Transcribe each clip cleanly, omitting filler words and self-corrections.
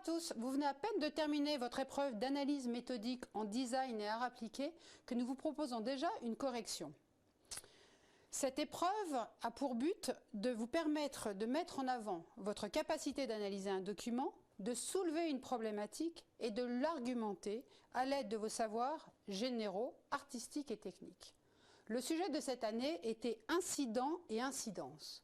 à tous, vous venez à peine de terminer votre épreuve d'analyse méthodique en design et art appliqué que nous vous proposons déjà une correction. Cette épreuve a pour but de vous permettre de mettre en avant votre capacité d'analyser un document, de soulever une problématique et de l'argumenter à l'aide de vos savoirs généraux, artistiques et techniques. Le sujet de cette année était incident et incidence.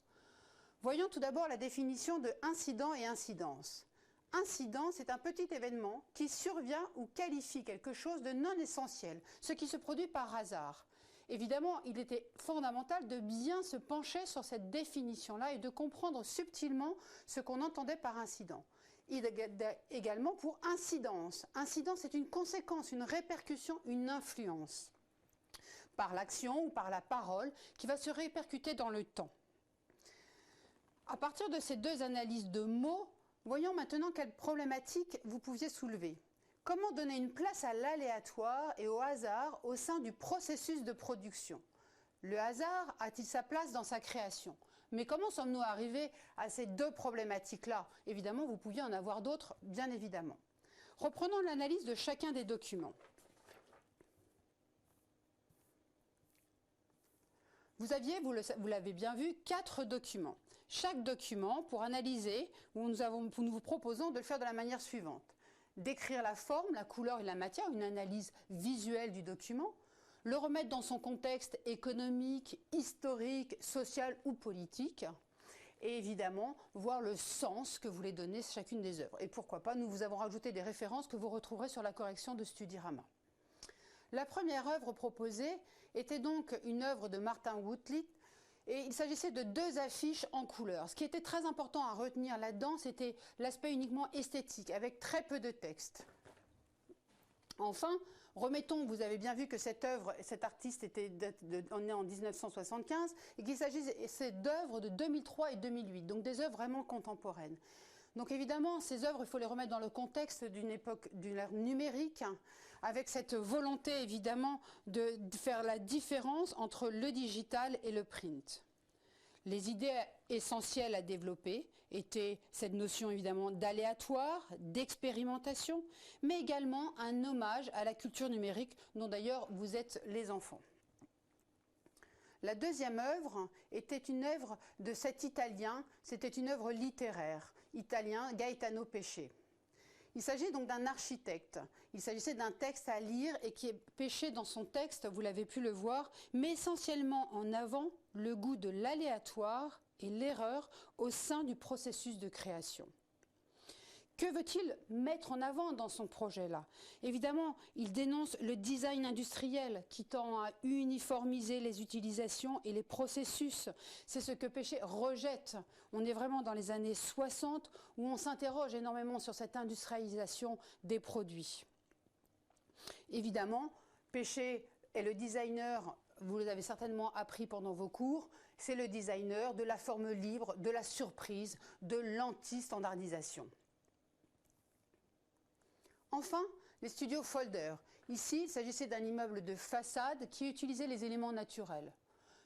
Voyons tout d'abord la définition de incident et incidence. Incident, c'est un petit événement qui survient ou qualifie quelque chose de non essentiel, ce qui se produit par hasard. Évidemment, il était fondamental de bien se pencher sur cette définition-là et de comprendre subtilement ce qu'on entendait par incident. Il est également pour incidence. Incidence, c'est une conséquence, une répercussion, une influence, par l'action ou par la parole, qui va se répercuter dans le temps. À partir de ces deux analyses de mots, voyons maintenant quelles problématiques vous pouviez soulever. Comment donner une place à l'aléatoire et au hasard au sein du processus de production? Le hasard a-t-il sa place dans sa création? Mais comment sommes-nous arrivés à ces deux problématiques-là? Évidemment, vous pouviez en avoir d'autres, bien évidemment. Reprenons l'analyse de chacun des documents. Vous aviez, vous l'avez bien vu, 4 documents. Chaque document, pour analyser, nous vous proposons de le faire de la manière suivante. Décrire la forme, la couleur et la matière, une analyse visuelle du document, le remettre dans son contexte économique, historique, social ou politique, et évidemment, voir le sens que voulait donner chacune des œuvres. Et pourquoi pas, nous vous avons rajouté des références que vous retrouverez sur la correction de Studirama. La première œuvre proposée était donc une œuvre de Martin Woutlid, et il s'agissait de 2 affiches en couleur. Ce qui était très important à retenir là-dedans, c'était l'aspect uniquement esthétique, avec très peu de texte. Enfin, remettons, vous avez bien vu que cette œuvre, cet artiste était né en 1975, et qu'il s'agissait d'œuvres de 2003 et 2008, donc des œuvres vraiment contemporaines. Donc évidemment, ces œuvres, il faut les remettre dans le contexte d'une époque, d'une ère numérique, avec cette volonté évidemment de faire la différence entre le digital et le print. Les idées essentielles à développer étaient cette notion évidemment d'aléatoire, d'expérimentation, mais également un hommage à la culture numérique dont d'ailleurs vous êtes les enfants. La deuxième œuvre était une œuvre de cet Italien, c'était une œuvre littéraire, italien Gaetano Pesce. Il s'agit donc d'un architecte. Il s'agissait d'un texte à lire et qui est pêché dans son texte, vous l'avez pu le voir, mais essentiellement en avant le goût de l'aléatoire et l'erreur au sein du processus de création. Que veut-il mettre en avant dans son projet-là? Évidemment, il dénonce le design industriel qui tend à uniformiser les utilisations et les processus. C'est ce que Pesce rejette. On est vraiment dans les années 60 où on s'interroge énormément sur cette industrialisation des produits. Évidemment, Pesce est le designer, vous l'avez certainement appris pendant vos cours, c'est le designer de la forme libre, de la surprise, de l'anti-standardisation. Enfin, les studios Folder. Ici, il s'agissait d'un immeuble de façade qui utilisait les éléments naturels.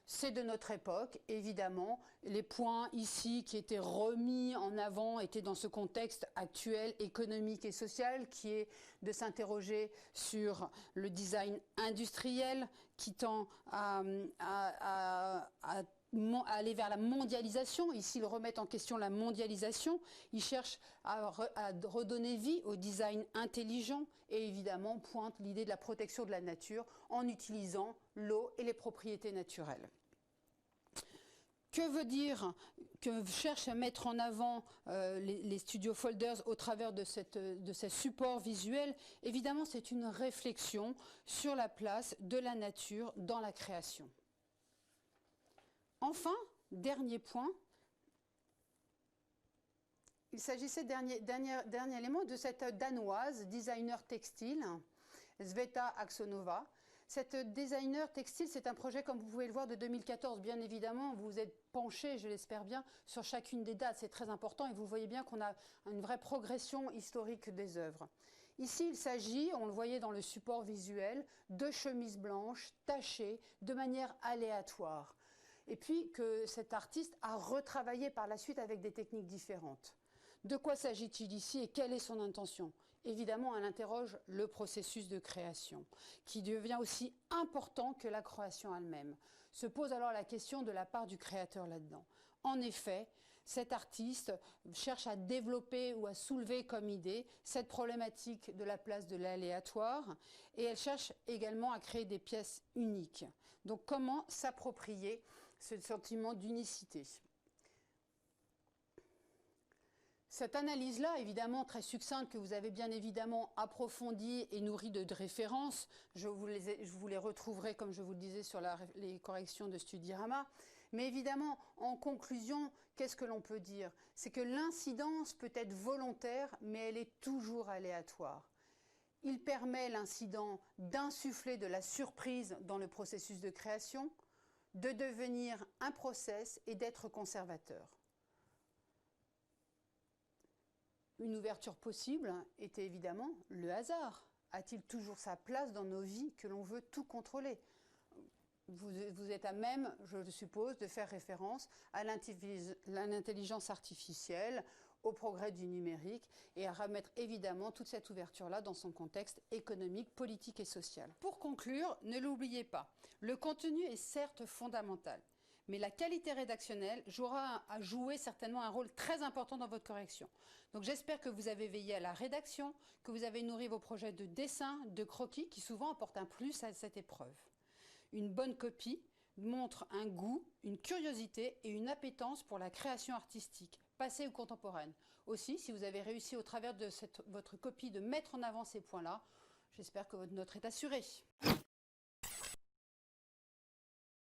C'est de notre époque, évidemment. Les points ici qui étaient remis en avant étaient dans ce contexte actuel, économique et social, qui est de s'interroger sur le design industriel qui tend à aller vers la mondialisation. Ici, ils remettent en question la mondialisation. Ils cherchent à redonner vie au design intelligent et évidemment pointent l'idée de la protection de la nature en utilisant l'eau et les propriétés naturelles. Que veut dire, que cherche à mettre en avant les studios Folders au travers de ces supports visuels? Évidemment, c'est une réflexion sur la place de la nature dans la création. Enfin, dernier point, il s'agissait, dernier élément, de cette danoise, designer textile, Sveta Aksonova. Cette designer textile, c'est un projet, comme vous pouvez le voir, de 2014. Bien évidemment, vous vous êtes penché, je l'espère bien, sur chacune des dates. C'est très important et vous voyez bien qu'on a une vraie progression historique des œuvres. Ici, il s'agit, on le voyait dans le support visuel, de chemises blanches tachées de manière aléatoire. Et puis que cet artiste a retravaillé par la suite avec des techniques différentes. De quoi s'agit-il ici et quelle est son intention? Évidemment, elle interroge le processus de création, qui devient aussi important que la création elle-même. Se pose alors la question de la part du créateur là-dedans. En effet, cet artiste cherche à développer ou à soulever comme idée cette problématique de la place de l'aléatoire et elle cherche également à créer des pièces uniques. Donc comment s'approprier ce sentiment d'unicité? Cette analyse-là, évidemment très succincte, que vous avez bien évidemment approfondie et nourrie de références, je vous les retrouverai, comme je vous le disais, sur les corrections de Studirama. Mais évidemment, en conclusion, qu'est-ce que l'on peut dire? C'est que l'incidence peut être volontaire, mais elle est toujours aléatoire. Il permet l'incident d'insuffler de la surprise dans le processus de création, de devenir un process et d'être conservateur. Une ouverture possible était évidemment le hasard. A-t-il toujours sa place dans nos vies que l'on veut tout contrôler? Vous êtes à même, je suppose, de faire référence à l'intelligence artificielle, au progrès du numérique et à remettre évidemment toute cette ouverture-là dans son contexte économique, politique et social. Pour conclure, ne l'oubliez pas, le contenu est certes fondamental, mais la qualité rédactionnelle jouera à jouer certainement un rôle très important dans votre correction. Donc j'espère que vous avez veillé à la rédaction, que vous avez nourri vos projets de dessin, de croquis, qui souvent apportent un plus à cette épreuve. Une bonne copie montre un goût, une curiosité et une appétence pour la création artistique, passée ou contemporaine. Aussi, si vous avez réussi au travers de votre copie de mettre en avant ces points-là, j'espère que votre note est assurée.